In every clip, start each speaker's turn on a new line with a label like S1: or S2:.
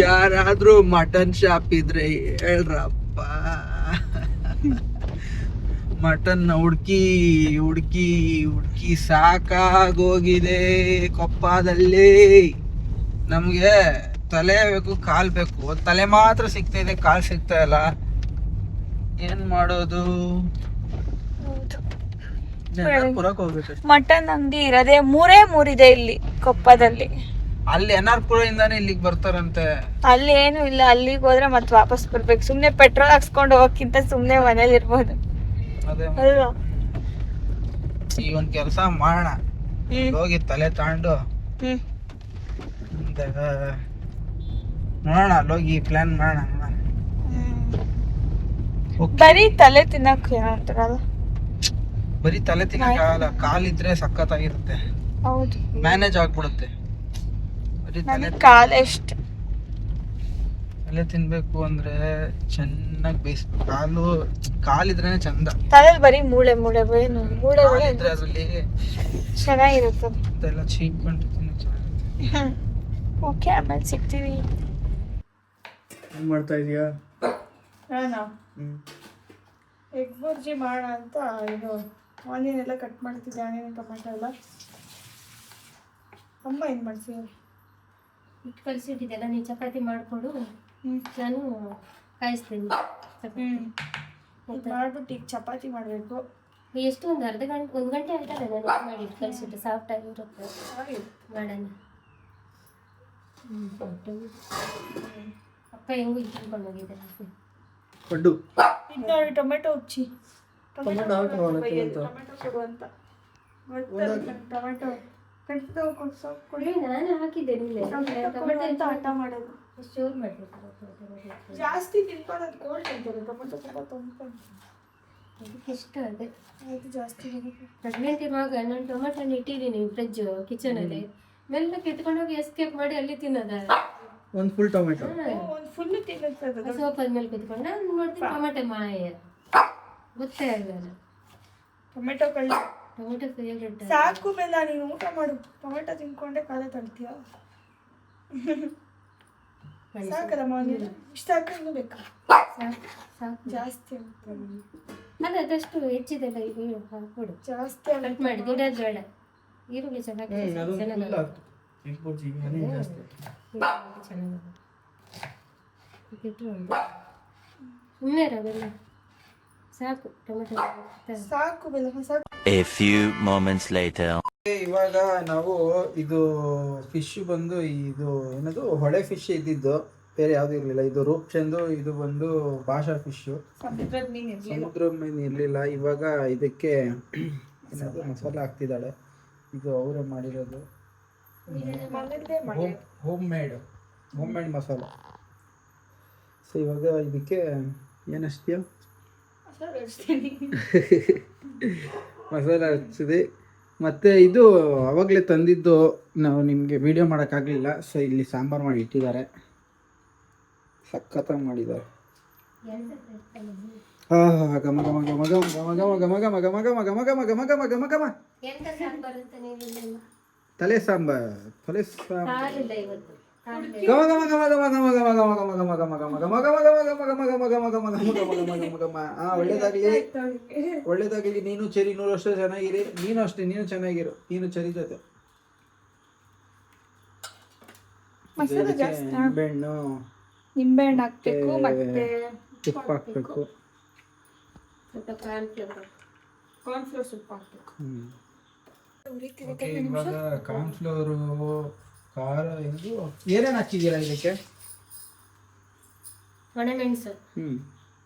S1: ಯಾರಾದ್ರೂ mutton shop ಇದ್ರೆ ಹೇಳ್ರಪ್ಪ. Mutton ಹುಡ್ಕಿ ಹುಡ್ಕಿ ಹುಡ್ಕಿ ಸಾಕಾಗೋಗಿದೆ ಕೊಪ್ಪದಲ್ಲಿ. ನಮ್ಗೆ ತಲೆ ಬೇಕು, ಕಾಲ್ ಬೇಕು. ತಲೆ ಮಾತ್ರ ಸಿಗ್ತಾ ಇದೆ, ಕಾಲ್ ಸಿಗ್ತಾ ಇಲ್ಲ. ಏನ್ ಮಾಡೋದು?
S2: ಮಟನ್ ಅಂಗಡಿ ಇರೋದೇ ಮೂರಿದೆ ಇಲ್ಲಿ ಕೊಪ್ಪದಲ್ಲಿ.
S1: ಅಲ್ಲಿ NR-ಪುರ ಇಂದಾನೆ ಇಲ್ಲಿಗೆ ಬರ್ತಾರಂತೆ.
S2: ಅಲ್ಲಿ ಏನು ಇಲ್ಲ, ಅಲ್ಲಿಗೆ ಹೋದ್ರೆ ಮತ್ತೆ ವಾಪಸ್ ಬರ್ಬೇಕು. ಸುಮ್ನೆ ಪೆಟ್ರೋಲ್ ಹಾಕ್ಸ್ಕೊಂಡು ಹೋಗಕ್ಕಿಂತ ಸುಮ್ನೆ ಮನೇಲಿ ಇರ್ಬೋದು ಅಲ್ವಾ?
S1: ಈಗ ಒಂದ್ ಕೆಲ್ಸ ಮಾಡೋಣ, ಹೋಗಿ ತಲೆ ತಗೊಂಡು ನೋಡೋಣ, ಅಲ್ಲೋಗಿ ಪ್ಲಾನ್ ಮಾಡೋಣ.
S2: ಬರೀ ತಲೆ ತಿನ್ನಕ್ ಏನಂತಾರಲ್ಲ,
S1: ಬರೀ ತಲೆ ತಿನ್ನಕ್ಕಾಗಲ್ಲ, ಕಾಲಿದ್ರೆ ಸಖತ್ತಾಗಿರುತ್ತೆ.
S2: ಹೌದು,
S1: ಮ್ಯಾನೇಜ್ ಆಗ್ಬಿಡುತ್ತೆ. ಬರೀ
S2: ಕಾಲೆಷ್ಟು
S1: ತಲೆ ತಿನ್ಬೇಕು ಅಂದ್ರೆ ಚೆನ್ನಾಗಿ ಬೇಯಿಸ್ಬೇಕು. ಕಾಲಿದ್ರೇನೆ ಚಂದ.
S2: ತಲೆಯಲ್ಲಿ ಬರೀ ಮೂಳೆ
S1: ಇದ್ರೆ ಅದ್ರಲ್ಲಿ
S2: ಚೆನ್ನಾಗಿರುತ್ತೆ.
S1: ಅದೆಲ್ಲ ಚೀಪ್ಕೊಂಡು ಚೆನ್ನಾಗಿರುತ್ತೆ.
S2: ಓಕೆ, ಆಮೇಲೆ ಸಿಗ್ತೀವಿ.
S1: ಏನ್ ಮಾಡ್ತಾ ಇದೀಯಾ?
S2: ನಾನು ಎಗ್ ಬುರ್ಜಿ ಮಾಡೋಣ ಅಂತ ಇದು ಆನಿಯನ್ ಎಲ್ಲ ಕಟ್ ಮಾಡ್ತಿದ್ದೆ, ಆನಿಯನ್ ಟೊಮೆಟೊ ಎಲ್ಲ. ಅಮ್ಮ ಏನು ಮಾಡ್ತೀವಿ?
S3: ಹಿಟ್ಟು ಕಲಿಸಿಟ್ಟಿದ್ದೆಲ್ಲ, ನೀವು ಚಪಾತಿ ಮಾಡಿಕೊಡು, ನಾನು ಕಾಯಿಸ್ತೀನಿ.
S2: ಮಾಡ್ಬಿಟ್ಟು ಈಗ ಚಪಾತಿ ಮಾಡಬೇಕು.
S3: ಎಷ್ಟು ಒಂದು ಅರ್ಧ ಗಂಟೆ, 1 ಗಂಟೆ ಆಯ್ತಲ್ಲ ನಾನು ಮಾಡಿ ಹಿಟ್ಟು ಕಲಿಸಿಟ್ಟು. ಸಾಫ್ಟ್ ಆಗಿರುತ್ತೆ ಮಾಡೋಣ. ಅಪ್ಪ ಹೆಂಗೂ ಇಟ್ಕೊಂಡು ಹೋಗಿದ್ದಾರೆ
S1: ಪಡ್ಡು
S2: ಟೊಮೆಟೊ ಉಚ್ಚಿ, ಟೊಮೆಟೊ ಕೊಡು ಅಂತ. ಟೊಮೆಟೊ
S3: ಕುಡಿ, ನಾನು ಹಾಕಿದ್ದೆ.
S2: ಟೊಮೆಟೊ ಆಟ ಮಾಡೋದು
S3: ಸ್ಟೋರ್ ಮಾಡಬೇಕು.
S2: ಜಾಸ್ತಿ ತಿನ್ಕೊಳ್ಳೋದು ಕೋಲ್ಡ್ ಅಂತಾರೆ. ಟೊಮೆಟೊ ತಂದ್ಕೊಂಡು
S3: ಅದಕ್ಕೆ ಇಷ್ಟ. ಅದೇ
S2: ಅದು ಜಾಸ್ತಿ
S3: ಪ್ರೆಗ್ನೆಂಟ್ ಇರುವಾಗ ನಾನು ಟೊಮೆಟೊ ಇಟ್ಟಿದ್ದೀನಿ ಫ್ರಿಜ್ ಕಿಚನಲ್ಲಿ. ಮೆಲ್ಲಕ್ಕೆ ಎತ್ಕೊಂಡೋಗಿ ಎಸ್ಕೇಪ್ ಮಾಡಿ ಅಲ್ಲಿ ತಿನ್ನೋದ.
S1: ಒಂದು ಫುಲ್ ಟೊಮೆಟೊ,
S2: ಒಂದು ಫುಲ್ ತಿನ್ನುತ್ತದೆ.
S3: ಸೋಫಾದ ಮೇಲೆ ಕುತ್ಕೊಂಡು ನಾನು ನೋಡ್ತೀನಿ ಟೊಮೆಟೊ ಮಾಯ ಗೊತ್ತೇ ಆಗಲ್ಲ.
S2: Tomato
S3: favourite.
S2: ಸಾಕು ಬೇಡ, ನೀನು ಊಟ ಮಾಡು. ಟೊಮೆಟೊ ತಿನ್ಕೊಂಡೆ ಕಾಲ ತಳ್ತೀಯ. ಸಾಕಲ್ಲಮ್ಮ, ಇಷ್ಟ ಹಾಕೊಂಡು ಬೇಕಾ?
S3: ಸಾಕು
S2: ಜಾಸ್ತಿ
S3: ಅಲ್ಲ, ಅದಷ್ಟು ಹೆಚ್ಚಿದೆಲ್ಲ ಈಗ ಹಾಕ್ಬಿಡು.
S2: ಜಾಸ್ತಿ
S3: ಕಟ್ ಮಾಡಿ ಗಿಡದ ಬೇಡ. ಈರುಳ್ಳಿ ಚೆನ್ನಾಗಿ ಸುಮ್ಮನೆ ಇರೋದಲ್ಲ, ಸಾಕು. ಟೊಮೆಟೊ
S2: ಸಾಕು ಬೇಡ, ಸಾಕು.
S4: A few moments later.
S1: ಇವಾಗ ನಾವು ಇದು ಫಿಶ್ ಬಂದು ಇದು ಏನದು ಹೊಳೆ ಫಿಶ್ ಇದ್ದಿದ್ದು, ಬೇರೆ ಯಾವ್ದು ಇರಲಿಲ್ಲ. ಇದು ರೂಪ್ಚಂದು, ಇದು ಬಂದು ಭಾಷಾ ಫಿಶು, ಸಮುದ್ರದ ಮೀನು ಇರಲಿಲ್ಲ. ಇವಾಗ ಇದಕ್ಕೆ ಏನಾದ್ರು ಮಸಾಲೆ ಹಾಕ್ತಿದ್ದಾಳೆ. ಇದು ಅವರೇ ಮಾಡಿರೋದು, ಹೋಮ್ ಮೇಡ್ ಮಸಾಲ. ಸೊ ಇವಾಗ ಇದಕ್ಕೆ ಏನು ಹಚ್ತೀಯ? ಮಸಾಲೆ ಹಚ್ಚಿದೆ. ಮತ್ತು ಇದು ಆವಾಗಲೇ ತಂದಿದ್ದು, ನಾವು ನಿಮಗೆ ವಿಡಿಯೋ ಮಾಡೋಕ್ಕಾಗಲಿಲ್ಲ. ಸೊ ಇಲ್ಲಿ ಸಾಂಬಾರು ಮಾಡಿ ಇಟ್ಟಿದ್ದಾರೆ, ಸಖತ್ತಾಗಿ ಮಾಡಿದ್ದಾರೆ. ಘಮ ಘಮ ಘಮ ಘಮ ಘಮ ಘಮ ಘಮ ಘಮ ಘಮ ಘಮ ಘಮ ಘಮ ಘಮ ಘಮ ಘಮ ಘಮ. ತಲೆ ಸಾಂಬಾರ್, ತಲೆ ಸಾಂಬಾರ್. ಘಮ ಘಮ ಘಮ ಘಮ ಘಮ ಘಮ ಘಮ ಘಮ ಘಮ ಘಮ ಘಮ ಘಮ ಘಮ ಘಮ ಘಮ ಘಮ ಘಮ ಘಮ ಘಮ. ಒಳ್ಳೇದಾಗಲಿ. ನೀನು ಚರಿ 100 ವರ್ಷ ಚೆನ್ನಾಗಿರಿ. ನೀನು ಅಷ್ಟೇ, ನೀನು ಚೆನ್ನಾಗಿರು. ನೀನು ಚರಿ ಜೊತೆ
S2: ನಿಂಬೆಹಣ್ಣು ಹಾಕ್ಬೇಕು, ಮತ್ತೆ
S1: ತುಪ್ಪ ಹಾಕ್ಬೇಕು,
S2: ಕಾರ್ನ್ಫ್ಲೋರ್ ಉಪ್ಪು ಹಾಕ್ಬೇಕು.
S1: ಇವಾಗ ಕಾರ್ನ್ಫ್ಲೋರು, ಖಾರ, ಇದು ಏನೇನು ಹಾಕಿದ್ದೀರಾ ಇದಕ್ಕೆ?
S3: ಒಣಮೆಣಸು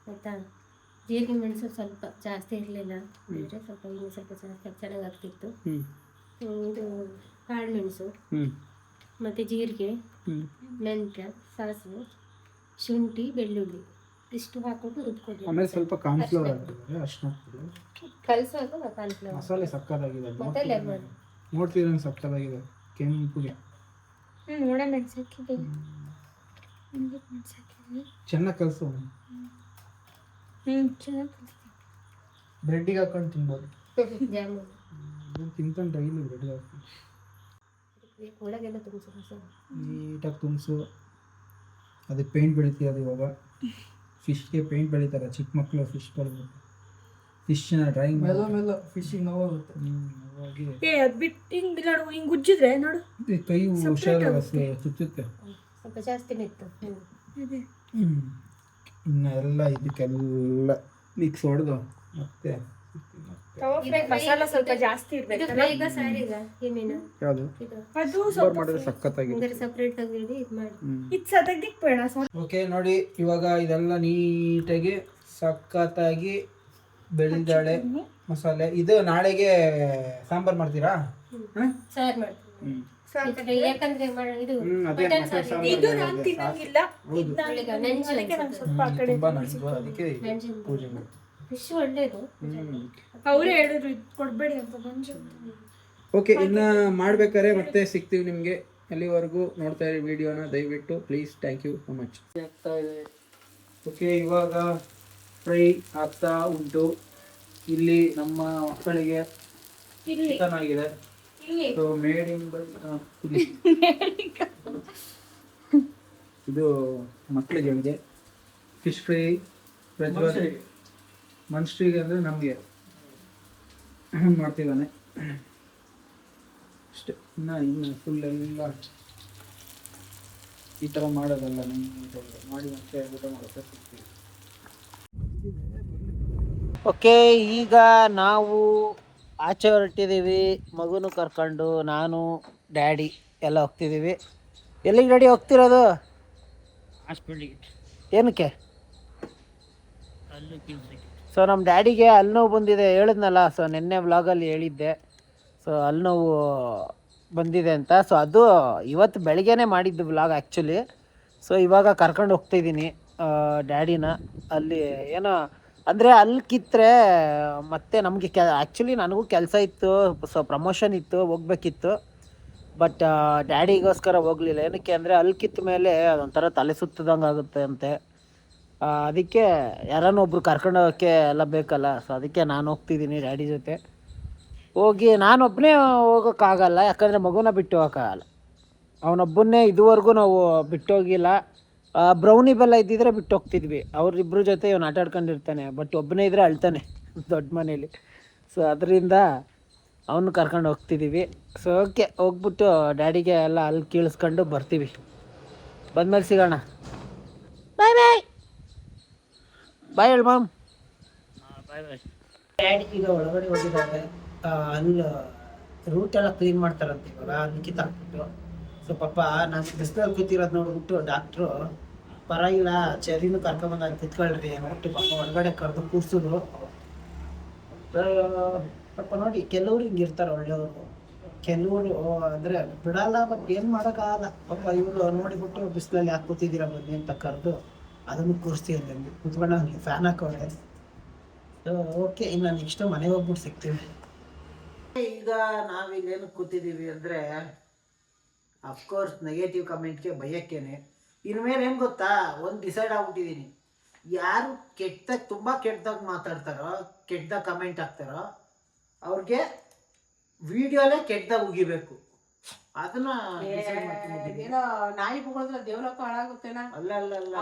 S3: ಆಯ್ತಾ, ಜೀರಿಗೆ ಮೆಣಸು ಸ್ವಲ್ಪ ಜಾಸ್ತಿ ಇರಲಿಲ್ಲ, ಸ್ವಲ್ಪ ಇನ್ನೂ ಸ್ವಲ್ಪ ಜಾಸ್ತಿ ಚೆನ್ನಾಗಿ ಆಗ್ತಿತ್ತು. ಇದು ಕಾಳು ಮೆಣಸು, ಮತ್ತು ಜೀರಿಗೆ, ಮೆಂತ್ಯ, ಸಾಸಿವೆ, ಶುಂಠಿ, ಬೆಳ್ಳುಳ್ಳಿ ಇಷ್ಟು ಹಾಕ್ಬಿಟ್ಟು ರುಬ್ಕೊಂಡು.
S1: ಆಮೇಲೆ ಸ್ವಲ್ಪ ಕಾರ್ನ್ಫ್ಲೋರ್ ಹಾಕಿದ್ದಾರೆ, ಅಷ್ಟೇ.
S3: ಕಲಸುವಾಗ ಕಾರ್ನ್ಫ್ಲೋರ್.
S1: ಮಸಾಲೆ ಸಕ್ಕತ್ತಾಗಿದೆ,
S3: ಮತ್ತೆ ಲೆಮನ್
S1: ನೋಡ್ತಿದ್ರೆ ಸಕ್ಕತ್ತಾಗಿದೆ. ಕೆಂಪುಗೆ
S2: ಒಣಮೆಣಸು ಹಾಕಿದ್ದೀವಿ,
S1: ಚೆನ್ನಾಗಿ ಕಲಸು.
S2: ಚೆನ್ನಾಗಿ
S1: ಬ್ರೆಡ್ಡಿಗೆ ಹಾಕೊಂಡು ತಿನ್ಬೋದು.
S3: ಜಾಮೂನ್
S1: ತಿಂತಾನೆ ಡೈಲಿ ಬ್ರೆಡ್ಗೆ ಹಾಕಿ
S3: ಒಳಗೆಲ್ಲ ತುಂಬಿಸು,
S1: ನೀಟಾಗಿ ತುಂಬಿಸು. ಅದಕ್ಕೆ ಪೇಂಟ್ ಬೆಳಿತೀವಿ ಇವಾಗ. ಫಿಶ್ಗೆ ಪೇಂಟ್ ಬೆಳಿತಾರೆ ಚಿಕ್ಕ ಮಕ್ಕಳು ಫಿಶ್ನ ಡ್ರಾಯಿಂಗ್ ಫಿಶಿಂಗ್ ನೋವಾಗುತ್ತೆ.
S2: ಅದು ಬಿಟ್ಟು ಹಿಂಗೆ ನೋಡು, ಹಿಂಗೆ ಉಜ್ಜಿದ್ರೆ ನೋಡು
S1: ಕೈ ಹುಷಾರು ಚುಚ್ಚುತ್ತೆ.
S3: ಸ್ವಲ್ಪ ಜಾಸ್ತಿನೇ ಇತ್ತು.
S1: ಇನ್ನು ಎಲ್ಲ ಇದಕ್ಕೆಲ್ಲ ಮಿಕ್ಸ್ ಹೊಡೆದು ಮತ್ತೆ
S2: ಮಸಾಲ ಸ್ವಲ್ಪ ಜಾಸ್ತಿ
S3: ಇದು
S2: ಇರ್ಬೇಕು.
S3: ಬೇಗ ಸಾರಿಗ ಈ ಮೀನು
S1: ಯಾವುದು
S3: ಇದು
S2: ಅದು
S1: ಸಾಂಬಾರ್ ಮಾಡಿದ್ರೆ ಸಖತ್ತಾಗಿ.
S3: ಅಂದರೆ ಸಪ್ರೇಟ್ ಆಗಿ ಇದು ಮಾಡಿ.
S2: ಇದು ಸದಕ್ಕೆ ಬೇಡ ಸ್ವಲ್ಪ.
S1: ಓಕೆ ನೋಡಿ, ಇವಾಗ ಇದೆಲ್ಲ ನೀಟಾಗಿ ಸಖತ್ತಾಗಿ ಬೆಳ್ಳಿದ್ದಾಳೆ ಮಸಾಲೆ. ಇದು ನಾಳೆಗೆ ಸಾಂಬಾರ್ ಮಾಡ್ತೀರಾ?
S3: ಸಾರು ಮಾಡ್ತೀವಿ. ಯಾಕಂದ್ರೆ ಇದು
S1: ಅದೇ
S3: ಮಟನ್
S1: ಮಸಾಲೆ
S3: ಸಾರು
S2: ಇದು
S1: ಸಾಂಬಾರ್
S2: ನಾನು ತಿನ್ನಂಗಿಲ್ಲ.
S3: ಈಗ ನೆಂಜು
S2: ಅದಕ್ಕೆ ನಾನು ಸ್ವಲ್ಪ ಆ ಕಡೆ
S1: ತುಂಬಾ ನಂದು, ಅದಕ್ಕೆ
S3: ನೆಂಜಿನ
S1: ಪೂಜೆ ಮಾಡಿ.
S3: ಫಿಶ್ ಒಳ್ಳೇದು.
S2: ಅವರೇ ಹೇಳಿದ್ರು ಇದು ಕೊಡ್ಬೇಡಿ ಅಂತ ಮಂಜು.
S1: ಓಕೆ, ಇನ್ನು ಮಾಡ್ಬೇಕಾದ್ರೆ ಮತ್ತೆ ಸಿಗ್ತೀವಿ ನಿಮಗೆ. ಅಲ್ಲಿವರೆಗೂ ನೋಡ್ತಾ ಇರಿ ವಿಡಿಯೋನ ದಯವಿಟ್ಟು please. Thank you so much. ಆಗ್ತಾ ಇದೆ. ಓಕೆ, ಇವಾಗ ಫ್ರೈ ಆಗ್ತಾ ಉಂಟು. ಇಲ್ಲಿ ನಮ್ಮ ಮಕ್ಕಳಿಗೆ
S2: ಇಲ್ಲಿ
S1: ಚಿಕನ್ ಆಗಿದೆ.
S2: ಇಲ್ಲಿ
S1: ಸೊ ಮೇಡ್ ಇನ್ ಇದು ಮಕ್ಕಳಿಗೆ ಇದೆ ಫಿಶ್ ಫ್ರೈ, ಮನ್ಸ್ಟ್ರಿಗೆ ಅಂದರೆ ನಮಗೆ ಮಾಡ್ತಿದ್ದಾನೆ ಅಷ್ಟೇ. ಇನ್ನು ಫುಲ್ ಎಲ್ಲ ಈ ಥರ ಮಾಡೋದಲ್ಲ, ಮಾಡಿ ಮತ್ತೆ ಊಟ ಮಾಡೋಕ್ಕೆ ಸಿಗ್ತೀವಿ.
S5: ಓಕೆ, ಈಗ ನಾವು ಆಚೆ ಹೊರಟಿದ್ದೀವಿ. ಮಗುನು ಕರ್ಕೊಂಡು ನಾನು ಡ್ಯಾಡಿ ಎಲ್ಲ ಹೋಗ್ತಿದ್ದೀವಿ. ಎಲ್ಲಿಗೆ ಡ್ಯಾಡಿ ಹೋಗ್ತಿರೋದು? ಹಾಸ್ಪಿಟ್ಲಿಗೆ. ಏನಕ್ಕೆ? ಸೊ ನಮ್ಮ ಡ್ಯಾಡಿಗೆ ಹಲ್ಲು ನೋವು ಬಂದಿದೆ ಹೇಳಿದ್ನಲ್ಲ. ಸೊ ನಿನ್ನೆ ವ್ಲಾಗಲ್ಲಿ ಹೇಳಿದ್ದೆ. ಸೊ ಹಲ್ಲು ನೋವು ಬಂದಿದೆ ಅಂತ. ಸೊ ಅದು ಇವತ್ತು ಬೆಳಿಗ್ಗೆನೇ ಮಾಡಿದ್ದು ವ್ಲಾಗ್ ಆ್ಯಕ್ಚುಲಿ. ಸೊ ಇವಾಗ ಕರ್ಕೊಂಡು ಹೋಗ್ತಾಯಿದ್ದೀನಿ ಡ್ಯಾಡಿನ. ಅಲ್ಲಿ ಏನೋ ಅಂದರೆ ಅಲ್ಲಿ ಕಿತ್ತರೆ ಮತ್ತೆ ನಮಗೆ ಆ್ಯಕ್ಚುಲಿ ನನಗೂ ಕೆಲಸ ಇತ್ತು, ಸೊ ಪ್ರಮೋಷನ್ ಇತ್ತು, ಹೋಗ್ಬೇಕಿತ್ತು. ಬಟ್ ಡ್ಯಾಡಿಗೋಸ್ಕರ ಹೋಗಲಿಲ್ಲ. ಏನಕ್ಕೆ ಅಂದರೆ ಅಲ್ಲಿ ಕಿತ್ತ ಮೇಲೆ ಅದೊಂಥರ ತಲೆ ಸುತ್ತದಂಗೆ ಆಗುತ್ತೆ ಅಂತೆ. ಅದಕ್ಕೆ ಯಾರನ್ನೋ ಒಬ್ರು ಕರ್ಕೊಂಡು ಹೋಗೋಕ್ಕೆ ಎಲ್ಲ ಬೇಕಲ್ಲ. ಸೊ ಅದಕ್ಕೆ ನಾನು ಹೋಗ್ತಿದ್ದೀನಿ ಡ್ಯಾಡಿ ಜೊತೆ. ಹೋಗಿ ನಾನೊಬ್ಬನೇ ಹೋಗೋಕ್ಕಾಗಲ್ಲ, ಯಾಕಂದರೆ ಮಗುನ ಬಿಟ್ಟು ಹೋಗೋಕ್ಕಾಗಲ್ಲ. ಅವನೊಬ್ಬನ್ನೇ ಇದುವರೆಗೂ ನಾವು ಬಿಟ್ಟೋಗಿಲ್ಲ. ಬ್ರೌನಿ ಬೆಲ್ಲ ಇದ್ದಿದ್ರೆ ಬಿಟ್ಟು ಹೋಗ್ತಿದ್ವಿ. ಅವ್ರಿಬ್ರ ಜೊತೆ ಇವನು ಆಟ ಆಡ್ಕೊಂಡಿರ್ತಾನೆ. ಬಟ್ ಒಬ್ಬನೇ ಇದ್ದರೆ ಅಳ್ತಾನೆ ದೊಡ್ಡ ಮನೇಲಿ. ಸೊ ಅದರಿಂದ ಅವನು ಕರ್ಕೊಂಡು ಹೋಗ್ತಿದ್ದೀವಿ. ಸೊ ಓಕೆ, ಹೋಗ್ಬಿಟ್ಟು ಡ್ಯಾಡಿಗೆ ಎಲ್ಲ ಅಲ್ಲಿ ಕೀಳಿಸ್ಕೊಂಡು ಬರ್ತೀವಿ. ಬಂದ್ಮೇಲೆ ಸಿಗೋಣ. ಬಾಯ್ ಬಾಯ್ ಬಾಯ್ ಹೇಳಿ ಮಾಮ್. ಬಾಯ್ ಬಾಯ್. ಡ್ಯಾಡಿ ಈಗ ಒಳಗಡೆ ಹೋಗಿದ್ದಾರೆ. ಅಲ್ಲಿ ರೂಟೆಲ್ಲ ಕ್ಲೀನ್ ಮಾಡ್ತಾರಂತೆ ಇವಾಗ, ಅಲ್ಲಿ ಕಿತ್ತಾಕ್ಬಿಟ್ಟು. ಸೊ ಪಾಪ ನಾನು ಬಿಸಿಲಲ್ಲಿ ಕೂತಿರೋದು ನೋಡ್ಬಿಟ್ಟು ಡಾಕ್ಟ್ರು ಪರವಾಗಿಲ್ಲ ಚರಿನೂ ಕರ್ಕೊಂಬಂದಾಗ ಕಿತ್ಕೊಳ್ರಿ ಅಂದ್ಬಿಟ್ಟು ಪಾಪ ಒಳಗಡೆ ಕರೆದು ಕೂರ್ಸಿದ್ರು. ಪಾಪ ನೋಡಿ, ಕೆಲವ್ರು ಹಿಂಗೆ ಇರ್ತಾರೆ ಒಳ್ಳೆಯವರು, ಕೆಲವರು ಅಂದರೆ ಬಿಡಲ್ಲ. ಬಟ್ ಏನು ಮಾಡೋಕ್ಕಾಗಲ್ಲ. ಪಾಪ ಇವರು ನೋಡಿಬಿಟ್ಟು ಬಿಸಿಲಲ್ಲಿ ಯಾಕೆ ಕೂತಿದ್ದೀರಾ ಬನ್ನಿ ಅಂತ ಕರೆದು ಅದನ್ನು ಕೂರಿಸ್ತೀವಿ. ಕೂತ್ಕೊಂಡು ಅವ್ನಿಗೆ ಫ್ಯಾನ್ ಹಾಕೋರೆ. ಓಕೆ, ಇನ್ನು ನೆಕ್ಸ್ಟ್ ಮನೆಗೆ ಹೋಗ್ಬಿಟ್ಟು ಸಿಗ್ತೀವಿ. ಈಗ ನಾವೀಗೇನು ಕೂತಿದ್ದೀವಿ ಅಂದರೆ ಅಫ್ಕೋರ್ಸ್ ನೆಗೆಟಿವ್ ಕಮೆಂಟ್ಗೆ ಭಯಕ್ಕೇನೆ. ಇನ್ಮೇಲೆ ಏನು ಗೊತ್ತಾ, ಒಂದು ಡಿಸೈಡ್ ಆಗ್ಬಿಟ್ಟಿದ್ದೀನಿ. ಯಾರು ಕೆಟ್ಟದಾಗ ತುಂಬ ಕೆಟ್ಟದಾಗ ಮಾತಾಡ್ತಾರೋ, ಕೆಟ್ಟದಾಗ ಕಮೆಂಟ್ ಹಾಕ್ತಾರೋ ಅವ್ರಿಗೆ ವಿಡಿಯೋಲೇ ಕೆಟ್ಟದಾಗ ಉಗಿಬೇಕು. ಅದನ್ನ
S6: ನಾಯಿ ಬುಗಳಿದ್ರೆ ದೇವ್ರಕ್ಕ ಹಾಳಾಗುತ್ತೇನಾ?
S1: ಅಲ್ಲ ಅಲ್ಲ ಅಲ್ಲ,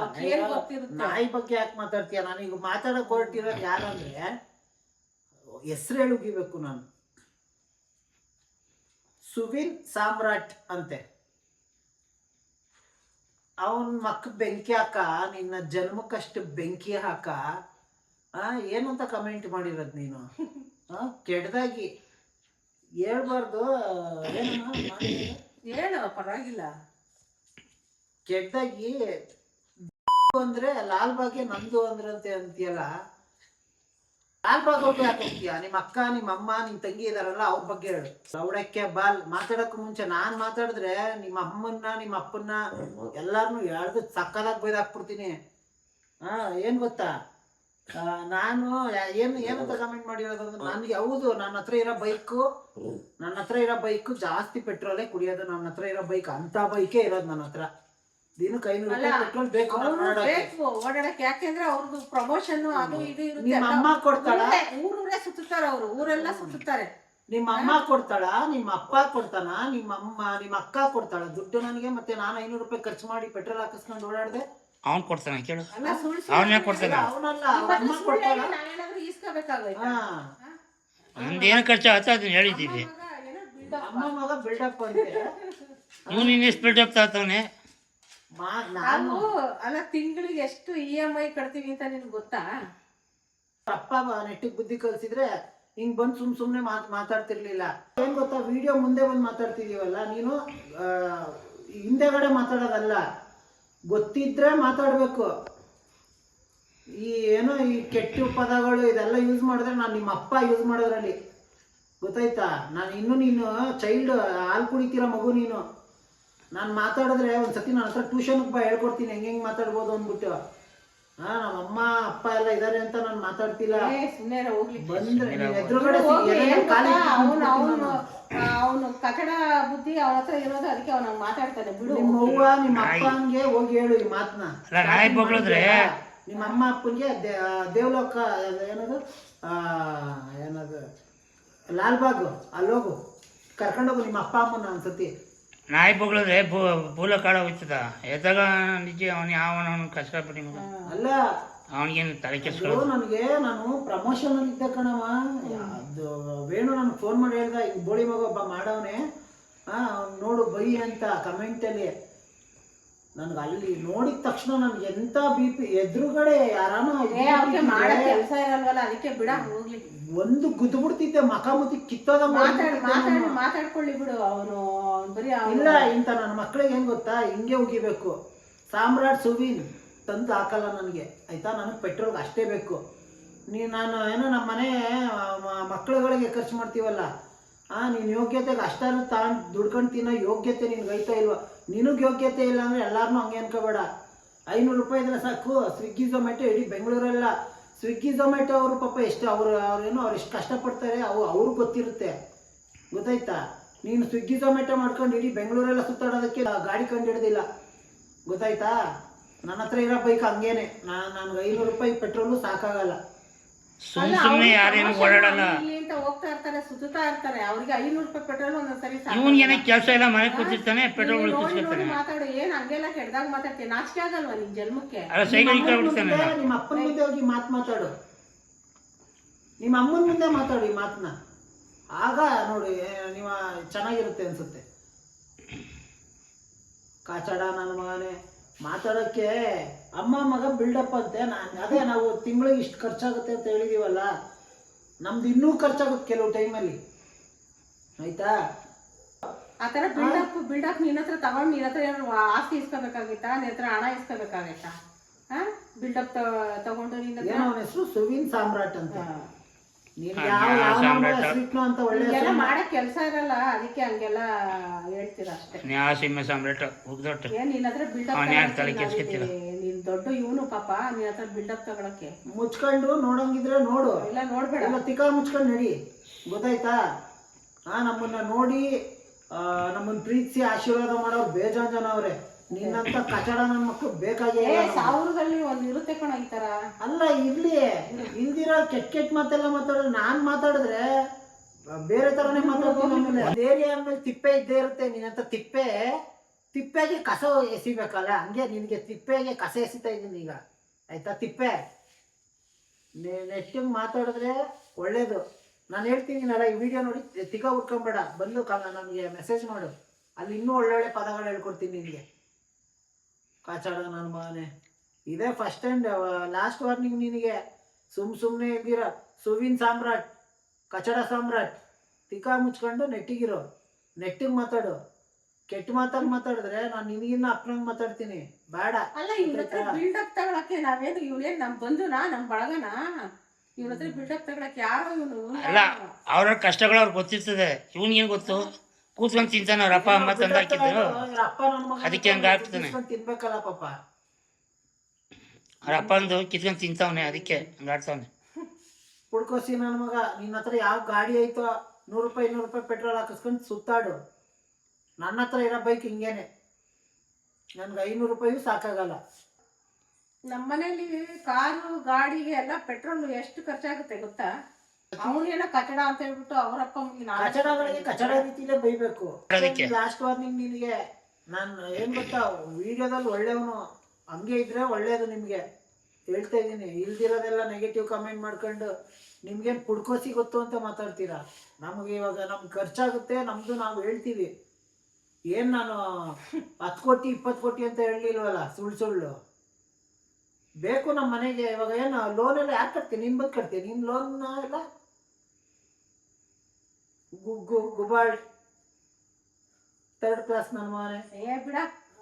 S1: ನಾಯಿ ಬಗ್ಗೆ ಯಾಕೆ ಮಾತಾಡ್ತೀಯ? ನಾನೀಗ ಮಾತಾಡೋಕೆ ಹೊರಟಿರೋದು ಯಾರಂದ್ರೆ ಹೆಸರು ಹೇಳಿ ಉಗಿಬೇಕು ನಾನು. ಸುವಿನ್ ಸಾಮ್ರಾಟ್ ಅಂತೆ. ಅವನ ಮಕ್ಕ ಬೆಂಕಿ ಹಾಕ, ನಿನ್ನ ಜನ್ಮಕ್ಕಷ್ಟು ಬೆಂಕಿ ಹಾಕ. ಏನಂತ ಕಮೆಂಟ್ ಮಾಡಿರೋದು ನೀನು? ಕೆಟ್ಟದಾಗಿ ಹೇಳ್ಬಾರ್ದು.
S6: ಹೇಳು, ಪರವಾಗಿಲ್ಲ.
S1: ಕೆಟ್ಟದಾಗಿ ಅಂದ್ರೆ ಲಾಲ್ಬಾಗ್ಗೆ ನಂದು ಅಂದ್ರಂತೆ ಅಂತೀಯಲ್ಲ. ಲಾಲ್ಬಾಗ್ ಅವ್ರಿಗೆ ಯಾಕೆ ಹೋಗ್ತೀಯ? ನಿಮ್ಮ ಅಕ್ಕ, ನಿಮ್ಮ ಅಮ್ಮ, ನಿಮ್ಮ ತಂಗಿ ಇದಾರಲ್ಲ, ಅವ್ರ ಬಗ್ಗೆ ಹೇಳು. ಲೌಡಕ್ಕೆ ಬಾಲ್ ಮಾತಾಡೋಕ್ಕೂ ಮುಂಚೆ ನಾನು ಮಾತಾಡಿದ್ರೆ ನಿಮ್ಮ ಅಮ್ಮನ್ನ, ನಿಮ್ಮ ಅಪ್ಪನ್ನ ಎಲ್ಲಾರನ್ನೂ ಎಳ್ದು ಸಕ್ಕದಾಗಿ ಬೈದಾಕ್ಬಿಡ್ತೀನಿ. ಏನು ಗೊತ್ತಾ, ನಾನು ಏನಂತ ಕಮೆಂಟ್ ಮಾಡಿರೋದು ಅಂದ್ರೆ, ನನಗೆ ಹೌದು ನನ್ನ ಹತ್ರ ಇರೋ ಬೈಕು ಜಾಸ್ತಿ ಪೆಟ್ರೋಲೇ ಕುಡಿಯೋದು. ನನ್ನ ಹತ್ರ ಇರೋ ಬೈಕ್ ಅಂತ ಬೈಕೇ ಇರೋದು ನನ್ನ ಹತ್ರ. ದಿನಕ್ಕೆ 500 ರೂಪಾಯಿ ಪೆಟ್ರೋಲ್ ಬೇಕು
S6: ಓಡಾಡಕ್ಕೆ. ಯಾಕೆಂದ್ರೆ ಅವ್ರದ್ದು ಪ್ರಮೋಷನ್ ಅದು ಇದು ಇರುತ್ತೆ.
S1: ನಿಮ್ಮ ಅಮ್ಮ ಕೊಡ್ತಾಳ?
S6: ಊರೂರೇ ಸುತ್ತಾರೆ, ಅವರು ಊರೆಲ್ಲ ಸುತ್ತಾರೆ.
S5: ನಿಮ್ಮ ಅಮ್ಮ ಕೊಡ್ತಾಳ, ನಿಮ್ಮ ಅಪ್ಪ ಕೊಡ್ತಾನ, ನಿಮ್ಮ ಅಕ್ಕ ಕೊಡ್ತಾಳ ದುಡ್ಡು ನನಗೆ? ಮತ್ತೆ ನಾನು 500 ರೂಪಾಯಿ ಖರ್ಚು ಮಾಡಿ ಪೆಟ್ರೋಲ್ ಹಾಕಿಸ್ಕೊಂಡು ಓಡಾಡ್ದೆ?
S7: ಅವ್ನು ಕೊಡ್ತಾನೆ ಕೇಳು,
S6: ಅಲ್ಲ ಸುಳ್ಳು
S7: ಅವನೇ ಕೊಡ್ತಾನೆ.
S5: ಅವನಲ್ಲ, ಅವ್ರ ಅಮ್ಮ ಕೊಡ್ತಾಳ.
S6: ನಾವೇನಾದ್ರೂ ಈಸ್ಕೋಬೇಕಾಗೋಯ್ತಾ?
S5: ಹಾ,
S7: ನಮ್ದೇನು ಖರ್ಚು ಆಯ್ತು ಅದನ್ನ ಹೇಳಿದ್ದೀವಿ.
S5: ಅಮ್ಮ ಮಗ ಬಿಲ್ಡಪ್ ಅಂತೆ.
S7: ಇವನು ಇನ್ನೆಷ್ಟು ಬಿಲ್ಡಪ್ ತಾತವನೆ.
S5: ನಾನು
S6: ನಾವು ಅಲ್ಲ ತಿಂಗಳಿಗೆ ಎಷ್ಟು EMI ಕಟ್ತೀವಿ ಅಂತ ನಿನ್ಗೆ ಗೊತ್ತಾ?
S5: ಅಪ್ಪ ನೆಟ್ಟಿಗೆ ಬುದ್ಧಿ ಕಲ್ಸಿದ್ರೆ ಹಿಂಗ್ ಬಂದು ಸುಮ್ನೆ ಮಾತಾಡ್ತಿರ್ಲಿಲ್ಲ. ಏನ್ ಗೊತ್ತಾ, ವಿಡಿಯೋ ಮುಂದೆ ಬಂದು ಮಾತಾಡ್ತಿದೀವಲ್ಲ, ನೀನು ಹಿಂದೆಗಡೆ ಮಾತಾಡೋದಲ್ಲ, ಗೊತ್ತಿದ್ರೆ ಮಾತಾಡ್ಬೇಕು. ಈ ಏನೋ ಈ ಕೆಟ್ಟ ಪದಗಳು ಇದೆಲ್ಲ ಯೂಸ್ ಮಾಡಿದ್ರೆ ನಾನು ನಿಮ್ಮ ಅಪ್ಪ ಯೂಸ್ ಮಾಡೋದ್ರಲ್ಲಿ, ಗೊತ್ತಾಯ್ತಾ? ನೀನು ಚೈಲ್ಡ್, ಹಾಲು ಕುಡಿತೀರ ಮಗು ನೀನು. ನಾನು ಮಾತಾಡಿದ್ರೆ ಒಂದ್ಸತಿ ನನ್ನ ಹತ್ರ ಟ್ಯೂಷನ್ಗೆ ಬಾ, ಹೇಳ್ಕೊಡ್ತೀನಿ ಹೆಂಗೆ ಮಾತಾಡ್ಬೋದು ಅಂದ್ಬಿಟ್ಟು. ನಮ್ಮ ಅಮ್ಮ ಅಪ್ಪ ಎಲ್ಲ ಇದಾರೆ ಅಂತ ನಾನು ಮಾತಾಡ್ತಿಲ್ಲ.
S6: ಸುಮ್ಮನೆ ಹೋಗ್ಲಿ.
S5: ಬಂದ್ರೆ ನೀನ್ ಎದುರುಗಡೆ
S6: ಅವನು ಕಚಡ ಬುದ್ಧಿ ಅವನ ಹತ್ರ ಇರೋದು, ಅದಕ್ಕೆ ಅವನ ಮಾತಾಡ್ತಾನೆ ಬಿಡು.
S5: ನಿಮ್ಮ ಅವ್ವ ನಿಮ್ಮ ಅಪ್ಪನ್ಗೆ ಹೋಗಿ ಹೇಳು ಈ ಮಾತನ್ನ.
S7: ಅಲ್ಲ, ನಾಯಿ ಬೊಗಳಿದ್ರೆ
S5: ನಿಮ್ಮ ಅಮ್ಮ ಅಪ್ಪನ್ಗೆ ದೇವಲೋಕ ಏನದು ಲಾಲ್ಬಾಗ್ ಅಲ್ಲೋಗು, ಕರ್ಕೊಂಡೋಗು ನಿಮ್ಮ ಅಪ್ಪ ಅಮ್ಮನ ಒಂದ್ಸತಿ.
S7: ನಾಯಿ ಬೊಗಳಿದ್ರೆ ಬೂಲ ಕಾಳ ಹೋಯ್ತದ. ಎದ್ದಾಗ ನಿಜ ಅವನು ಯಾವನವನು ಕಷ್ಟಪಟ್ಟು ಮಗ.
S5: ಅಲ್ಲ,
S7: ಅವನಿಗೇನು ತಲೆ ಕೆಡ್ಸ್ಕೊಳ್ಳೋದು.
S5: ನನಗೆ ನಾನು ಪ್ರಮೋಷನ್ ಅಲ್ಲಿ ಇದ್ದೆ ಕಣವ. ಅದು ವೇಣು ನನಗೆ ಫೋನ್ ಮಾಡಿ ಹೇಳ್ದ, ಈಗ ಬೋಳಿ ಮಗ ಒಬ್ಬ ಮಾಡವನೆ, ನೋಡು ಬೈ ಅಂತ ಕಮೆಂಟ್ ಅಲ್ಲಿ. ನನ್ಗೆ ಅಲ್ಲಿ ನೋಡಿದ ತಕ್ಷಣ ನನ್ಗೆ ಎಂತ BP ಎದುರುಗಡೆ ಯಾರಾನ
S6: ಕೆಲಸ ಇರಲ್ವಲ್ಲ, ಅದಕ್ಕೆ ಬಿಡ ಹೋಗ್ಲಿ.
S5: ಒಂದು ಗುದ್ಬಿಡ್ತಿದ್ದೆ, ಮಖಮುತಿ ಕಿತ್ತೋದ.
S6: ಮಾತಾಡ್ಕೊಳ್ಳಿ ಬಿಡು. ಅವನು ಬರೀ
S5: ಇಲ್ಲ, ಇಂತ ನನ್ನ ಮಕ್ಳಿಗೆ ಏನ್ ಗೊತ್ತಾ, ಹಿಂಗೆ ಉಗಿಬೇಕು. ಸಾಮ್ರಾಟ್ ಸುವೀನ್ ತಂದು ಹಾಕಲ್ಲ ನನಗೆ, ಆಯ್ತಾ? ನನಗೆ ಪೆಟ್ರೋಲ್ಗೆ ಅಷ್ಟೇ ಬೇಕು. ನಾನು ಏನೋ ನಮ್ಮ ಮನೆ ಮಕ್ಕಳುಗಳಿಗೆ ಖರ್ಚು ಮಾಡ್ತೀವಲ್ಲ, ನೀನು ಯೋಗ್ಯತೆಗೆ ಅಷ್ಟಾರು ತಗೊಂಡು ದುಡ್ಕೊಂಡು ತಿನ್ನೋ ಯೋಗ್ಯತೆ ನಿನ್ಗೆ ಐತಾ ಇಲ್ವಾ? ನಿನಗೆ ಯೋಗ್ಯತೆ ಇಲ್ಲ ಅಂದರೆ ಎಲ್ಲಾರನ್ನೂ ಹಂಗೆ ಅನ್ಕೋಬೇಡ. 500 ರೂಪಾಯಿ ಇದ್ರೆ ಸಾಕು. ಸ್ವಿಗ್ಗಿ ಝೊಮ್ಯಾಟೊ ಇಡೀ ಬೆಂಗಳೂರೆಲ್ಲ, ಸ್ವಿಗ್ಗಿ ಝೊಮ್ಯಾಟೊ ಅವರು ಪಾಪ ಎಷ್ಟು ಅವ್ರು ಎಷ್ಟು ಕಷ್ಟಪಡ್ತಾರೆ ಅವ್ರಿಗೆ ಗೊತ್ತಿರುತ್ತೆ, ಗೊತ್ತಾಯ್ತಾ? ನೀನು ಸ್ವಿಗ್ಗಿ ಝೊಮ್ಯಾಟೊ ಮಾಡ್ಕೊಂಡು ಇಡೀ ಬೆಂಗಳೂರೆಲ್ಲ ಸುತ್ತಾಡೋದಕ್ಕೆ ಗಾಡಿ ಕಂಡು ಹಿಡ್ದಿಲ್ಲ, ಗೊತ್ತಾಯ್ತಾ? ನನ್ನ ಹತ್ರ ಇರೋ ಬೈಕ್ ಹಂಗೇನೆ, ನನಗೆ 500 ರೂಪಾಯಿ ಪೆಟ್ರೋಲು ಸಾಕಾಗಲ್ಲ.
S7: ಸುಮ್ಮನೆ ಯಾರೇನು ಓಡಾಡಲ್ಲ.
S6: ಅಂತ ಹೋಗ್ತಾ ಇರ್ತಾರೆ, ಸುತ್ತಾ ಇರ್ತಾರೆ. ಅವ್ರಿಗೆ 500 ರೂಪಾಯಿ ಪೆಟ್ರೋಲ್ ಒಂದೊಂದ್ಸರಿ
S7: ಇವನ್ಗೇನೆ ಕೆಲಸ ಇಲ್ಲ, ಮನೆ ಕೂತಿರ್ತಾನೆ, ಪೆಟ್ರೋಲ್ ಉಳಿಸ್ಕೊತಾನೆ.
S6: ಮಾತಾಡು. ಏನ್ ಹಂಗೆಲ್ಲ ಕೆಡ್ದಾಗ ಮಾತಾಡ್ತೀನಿ? ನಾಚಿಕೆ ಆಗಲ್ವಾ ನಿನ್ ಜನ್ಮಕ್ಕೆ?
S7: ಅಲ್ಲ, ಸೈಕಲ್ ಇಟ್ಕೊಂಡ್ಬಿಡ್ತಾನೆ.
S5: ನಿಮ್ಮ ಅಪ್ಪನ ಮುಂದೆ ಹೋಗಿ ಮಾತಾಡು, ನಿಮ್ಮ ಅಮ್ಮನ ಮುಂದೆ ಮಾತಾಡು ಈ ಮಾತನ್ನ. ಆಗ ನೋಡಿ ನೀವು ಚೆನ್ನಾಗಿರುತ್ತೆ ಅನ್ಸುತ್ತೆ. ಕಾಚಾಡ ನನ್ನ ಮಗನೇ ಮಾತಾಡೋಕ್ಕೆ ಅಮ್ಮ ಮಗ ಬಿಲ್ಡಪ್ ಅಂತೆ. ಅದೇ ನಾವು ತಿಂಗಳಿಗೆ ಇಷ್ಟು ಖರ್ಚಾಗುತ್ತೆ ಅಂತ ಹೇಳಿದೀವಲ್ಲ, ನಮ್ದು ಇನ್ನೂ ಖರ್ಚಾಗುತ್ತೆ ಕೆಲವು ಟೈಮಲ್ಲಿ, ಆಯ್ತಾ?
S6: ಆ ಥರ ಬಿಲ್ಡಪ್ ನಿನ್ನ ಹತ್ರ ತಗೊಂಡು ನಿನ್ನ ಹತ್ರ ಏನಾದ್ರು ಆಸ್ತಿ ಇಸ್ಕೋಬೇಕಾಗಿತ್ತಾ? ನಿನ್ನ ಹತ್ರ ಹಣ ಇಸ್ಕೋಬೇಕಾಗಿತ್ತಾ? ಬಿಲ್ಡಪ್ ತಗೊಂಡು ನಿನ್ನ ಹತ್ರ.
S5: ಅವನ ಹೆಸರು ಸುವೀನ್ ಸಾಮ್ರಾಟ್ ಅಂತ. ಅಂತ ಒಳ್ಳೆ
S6: ಮಾಡಕ್ ಕೆಲಸ ಇರಲ್ಲ, ಅದಕ್ಕೆ ಹಂಗೆಲ್ಲ ಹೇಳ್ತೀರ ಅಷ್ಟೇ.
S7: ಸಿಂಹ ಸಾಮ್ರಾಟ್ ಹೋಗ್ದೊಟ್ಟು
S6: ಏನ್ ನಿನ್ನ ಹತ್ರ ಬಿಲ್ಡಪ್ ನೀನ್ ದೊಡ್ಡ ಇವನು ಪಾಪ, ನಿನ್ನ ಹತ್ರ ಬಿಲ್ಡಪ್ ತಗೊಳಕ್ಕೆ.
S5: ಮುಚ್ಕೊಂಡು ನೋಡಂಗಿದ್ರೆ ನೋಡು,
S6: ಇಲ್ಲ ನೋಡ್ಬೇಡ.
S5: ಎಲ್ಲ ತಿಕ್ಕ ಮುಚ್ಕೊಂಡು ನಡಿ, ಗೊತ್ತಾಯ್ತಾ? ನಮ್ಮನ್ನ ನೋಡಿ ನಮ್ಮನ್ನ ಪ್ರೀತಿಸಿ ಆಶೀರ್ವಾದ ಮಾಡೋರು ಬೇಜಾನ್ ಜನ ಅವ್ರೆ. ನಿನ್ನಂತ ಕಚಡ ನನ್ನ ಮಕ್ಕಳು ಬೇಕಾಗೇ ಇಲ್ಲ.
S6: ಸಾವಿರದಲ್ಲಿ ಒಂದು ಇರುತ್ತೆ ಕಣ ಈ ತರ.
S5: ಅಲ್ಲ, ಇರ್ಲಿ, ಇಲ್ದಿರೋ ಕೆಟ್ಟ ಮಾತೆಲ್ಲ ಮಾತಾಡೋದು. ನಾನ್ ಮಾತಾಡಿದ್ರೆ ಬೇರೆ ತರನೇ ಮಾತಾಡ್ತೀನಿ. ಏರಿಯಾ ಅಂದ್ಮೇಲೆ ತಿಪ್ಪೆ ಇದ್ದೇ ಇರುತ್ತೆ. ನಿನ್ನಂತ ತಿಪ್ಪೆಗೆ ಕಸ ಎಸಿಬೇಕಲ್ಲ, ಹಂಗೆ ನಿನಗೆ ತಿಪ್ಪೆಗೆ ಕಸ ಎಸಿತಾ ಇದ್ದೀನಿ ಈಗ, ಆಯ್ತಾ? ತಿಪ್ಪೆ ನೆಟ್ಟಿಗೆ ಮಾತಾಡಿದ್ರೆ ಒಳ್ಳೇದು. ನಾನು ಹೇಳ್ತೀನಿ ನಡ, ಈ ವಿಡಿಯೋ ನೋಡಿ ತಿಕ್ಕ ಉಟ್ಕೊಂಬೇಡ, ಬಂದು ನನಗೆ ಮೆಸೇಜ್ ಮಾಡು, ಅಲ್ಲಿ ಇನ್ನೂ ಒಳ್ಳೊಳ್ಳೆ ಪದಗಳು ಹೇಳ್ಕೊಡ್ತೀನಿ ನಿನಗೆ. ಕಾಚಾಡ ನನ್ನ ಮಗನೇ, ಇದೇ ಫಸ್ಟ್ ಆ್ಯಂಡ್ ಲಾಸ್ಟ್ ವಾರ್ನಿಂಗ್ ನಿನಗೆ. ಸುಮ್ಮನೆ ಇದ್ದೀರ. ಸುವೀನ್ ಸಾಮ್ರಾಟ್, ಕಚಡ ಸಾಮ್ರಾಟ್, ತಿಕ್ಕ ಮುಚ್ಕೊಂಡು ನೆಟ್ಟಿಗಿರೋ, ನೆಟ್ಟಿಗೆ ಮಾತಾಡು. ಕೆಟ್ಟ ಮಾತಲ್ಲಿ ಮಾತಾಡಿದ್ರೆ ನಾನು ನಿನಗಿನ್ನ ಅಪ್ಪನಂಗೆ ಮಾತಾಡ್ತೀನಿ, ಬೇಡ.
S6: ಅಲ್ಲ, ಇವ್ರ ಹತ್ರ ಬಿಲ್ಡಪ್ ತಗೊಳಕ್ಕೆ ನಾವೇನು ಇವ್ನೇನು ನಮ್ಮ ಬಂಧುನಾ, ನಮ್ಮ ಬಳಗನಾ? ಇವ್ರ ಹತ್ರ ಬಿಲ್ಡಪ್ ತಗೊಳಕ್ಕೆ ಯಾರೋ ಇವನು?
S7: ಅಲ್ಲ, ಅವ್ರ ಕಷ್ಟಗಳು ಅವ್ರಿಗೆ ಗೊತ್ತಿರ್ತದೆ. ಇವನಿಗೇನು ಗೊತ್ತು? ಕೂತ್ಕೊಂಡು ತಿಂತಾನೆ, ಅವ್ರ ಅಪ್ಪ ಅಮ್ಮ ತಂದು ಹಾಕಿದ್ರು, ಅದಕ್ಕೆ ಹಂಗೆ ಆಗ್ತಾನೆ.
S5: ತಿನ್ಬೇಕಲ್ಲ ಪಾಪ,
S7: ಅವ್ರ ಅಪ್ಪಂದು ಕಿತ್ಕೊಂಡು ತಿಂತಾವನೆ, ಅದಕ್ಕೆ ಹಂಗಾಡ್ತಾವನೆ.
S5: ಹುಡ್ಕೋಸಿ ನನ್ನ ಮಗ, ನಿನ್ನ ಹತ್ರ ಯಾವ ಗಾಡಿ ಐತೋ 100 ರೂಪಾಯಿ ಪೆಟ್ರೋಲ್ ಹಾಕಿಸ್ಕೊಂಡು ಸುತ್ತಾಡು. ನನ್ನ ಹತ್ರ ಇರೋ ಬೈಕ್ ಹಿಂಗೇನೆ, ನನ್ಗೆ 500 ರೂಪಾಯಿ ಸಾಕಾಗಲ್ಲ.
S6: ನಮ್ಮನೇಲಿ ಕಾರು ಗಾಡಿಗೆ ಎಲ್ಲ ಪೆಟ್ರೋಲ್ ಎಷ್ಟು ಖರ್ಚಾಗುತ್ತೆ ಗೊತ್ತಾ? ಅವನಿಗೆಲ್ಲ ಕಚಡ ಅಂತ ಹೇಳ್ಬಿಟ್ಟು ಅವ್ರ ಅಪ್ಪ
S5: ಕಚಡಗಳಿಗೆ ಕಚಡ ರೀತಿಲೇ ಬೈಬೇಕು.
S7: ಅದಕ್ಕೆ.
S5: ಲಾಸ್ಟ್ ವಾರ್ನಿಂಗ್ ನಿನಗೆ ನಾನು ಏನ್ ಗೊತ್ತಾ, ವಿಡಿಯೋದಲ್ಲಿ ಒಳ್ಳೆಯವನು ಹಂಗೆ ಇದ್ರೆ ಒಳ್ಳೇದು ನಿಮ್ಗೆ ಹೇಳ್ತಾ ಇದ್ದೀನಿ. ಇಲ್ದಿರೋದೆಲ್ಲ ನೆಗೆಟಿವ್ ಕಮೆಂಟ್ ಮಾಡ್ಕೊಂಡು ನಿಮ್ಗೇನು ಪುಡ್ಕೋಸಿ ಗೊತ್ತು ಅಂತ ಮಾತಾಡ್ತೀರಾ. ನಮಗೆ ಇವಾಗ ನಮ್ಗೆ ಖರ್ಚಾಗುತ್ತೆ, ನಮ್ದು ನಾವು ಹೇಳ್ತೀವಿ. ಏನ್ ನಾನು 10 ಕೋಟಿ 20 ಕೋಟಿ ಅಂತ ಹೇಳಿಲ್ವಲ್ಲ ಸುಳ್ಳು ಬೇಕು ನಮ್ಮ ಮನೆಗೆ. ಇವಾಗ ಏನು ಲೋನ್ ಎಲ್ಲ ಯಾಕೆ ಕಟ್ತೀನಿ? ನಿನ್ ಬಂದು ಕಟ್ತೀನಿ. ನಿನ್ ಲೋನ್ ಎಲ್ಲ ಗುಬಾಳ್ 3rd ಕ್ಲಾಸ್ ನನ್ನ ಮನೆ.
S6: ಬಿಡ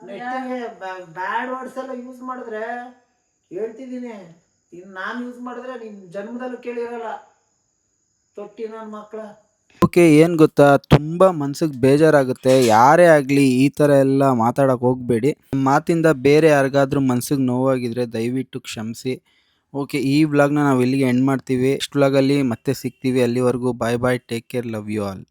S5: ನೆಟ್ಟಿಗೆ ಬ್ಯಾಡ್ ವರ್ಡ್ಸ್ ಎಲ್ಲ ಯೂಸ್ ಮಾಡಿದ್ರೆ ಹೇಳ್ತಿದ್ದೀನಿ, ಇನ್ನು ನಾನು ಯೂಸ್ ಮಾಡಿದ್ರೆ ನಿನ್ ಜನ್ಮದಲ್ಲೂ ಕೇಳಿರಲ್ಲ ತೊಟ್ಟಿ ನನ್ನ ಮಕ್ಕಳ.
S1: ಓಕೆ, ಏನು ಗೊತ್ತಾ, ತುಂಬ ಮನ್ಸಿಗೆ ಬೇಜಾರಾಗುತ್ತೆ. ಯಾರೇ ಆಗಲಿ ಈ ಥರ ಎಲ್ಲ ಮಾತಾಡೋಕೆ ಹೋಗಬೇಡಿ. ಮಾತಿಂದ ಬೇರೆ ಯಾರಿಗಾದ್ರೂ ಮನ್ಸಿಗೆ ನೋವಾಗಿದ್ರೆ ದಯವಿಟ್ಟು ಕ್ಷಮಿಸಿ. ಓಕೆ, ಈ ವ್ಲಾಗ್ನ ನಾವು ಇಲ್ಲಿಗೆ ಎಂಡ್ ಮಾಡ್ತೀವಿ. ನೆಕ್ಸ್ಟ್ ವ್ಲಾಗಲ್ಲಿ ಮತ್ತೆ ಸಿಗ್ತೀವಿ. ಅಲ್ಲಿವರೆಗೂ bye bye, take care, love you all.